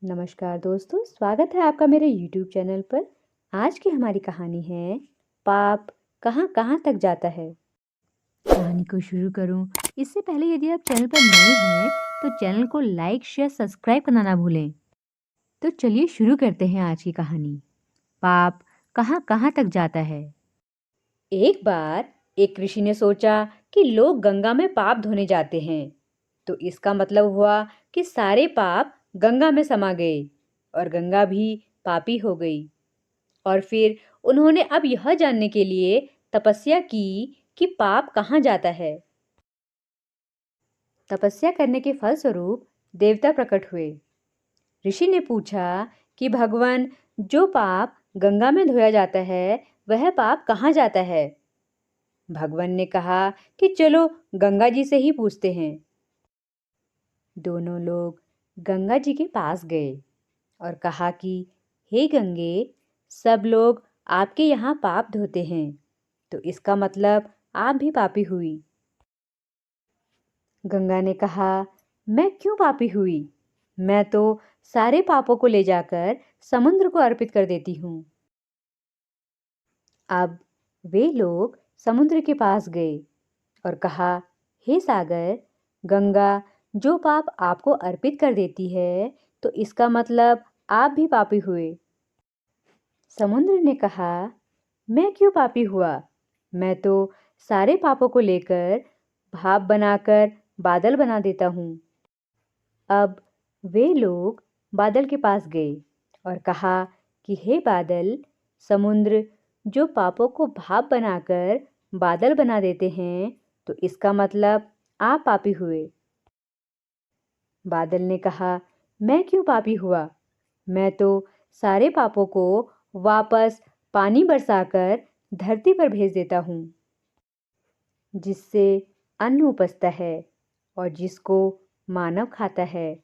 नमस्कार दोस्तों, स्वागत है आपका मेरे YouTube चैनल पर। आज की हमारी कहानी है पाप कहाँ कहाँ तक जाता है। कहानी को शुरू करूं इससे पहले यदि आप चैनल पर नए हैं तो चैनल को लाइक शेयर सब्सक्राइब करना ना भूलें। तो चलिए शुरू करते हैं आज की कहानी। पाप कहाँ कहाँ तक जाता है। एक बार एक ऋषि ने सोचा कि लोग गंगा में पाप धोने जाते हैं, तो इसका मतलब हुआ कि सारे पाप गंगा में समा गए और गंगा भी पापी हो गई। और फिर उन्होंने अब यह जानने के लिए तपस्या की कि पाप कहाँ जाता है। तपस्या करने के फलस्वरूप देवता प्रकट हुए। ऋषि ने पूछा कि भगवान, जो पाप गंगा में धोया जाता है वह पाप कहाँ जाता है। भगवान ने कहा कि चलो गंगा जी से ही पूछते हैं। दोनों लोग गंगा जी के पास गए और कहा कि हे गंगे, सब लोग आपके यहाँ पाप धोते हैं, तो इसका मतलब आप भी पापी हुई। गंगा ने कहा, मैं क्यों पापी हुई? मैं तो सारे पापों को ले जाकर समुद्र को अर्पित कर देती हूँ। अब वे लोग समुद्र के पास गए और कहा, हे सागर, गंगा जो पाप आपको अर्पित कर देती है, तो इसका मतलब आप भी पापी हुए। समुद्र ने कहा, मैं क्यों पापी हुआ? मैं तो सारे पापों को लेकर भाप बनाकर बादल बना देता हूँ। अब वे लोग बादल के पास गए और कहा कि हे बादल, समुद्र जो पापों को भाप बनाकर बादल बना देते हैं, तो इसका मतलब आप पापी हुए। बादल ने कहा, मैं क्यों पापी हुआ? मैं तो सारे पापों को वापस पानी बरसाकर धरती पर भेज देता हूँ, जिससे अन्न उपजता है और जिसको मानव खाता है।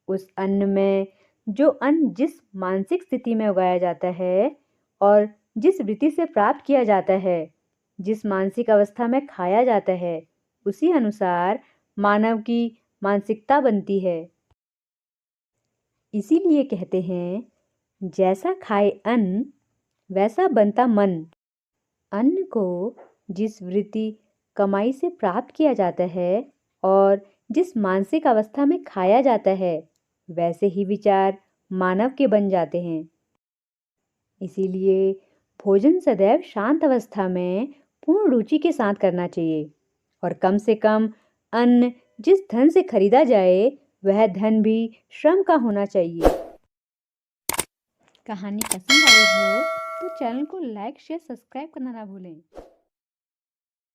उस अन्न में जो अन्न जिस मानसिक स्थिति में उगाया जाता है और जिस वृत्ति से प्राप्त किया जाता है, जिस मानसिक अवस्था में खाया जाता है, उसी अनुसार मानव की मानसिकता बनती है। इसीलिए कहते हैं, जैसा खाए अन्न वैसा बनता मन। अन्न को जिस वृत्ति कमाई से प्राप्त किया जाता है और जिस मानसिक अवस्था में खाया जाता है, वैसे ही विचार मानव के बन जाते हैं। इसीलिए भोजन सदैव शांत अवस्था में पूर्ण रुचि के साथ करना चाहिए और कम से कम अन्न जिस धन से खरीदा जाए वह धन भी श्रम का होना चाहिए। कहानी पसंद आई हो तो चैनल को लाइक शेयर सब्सक्राइब करना ना भूलें।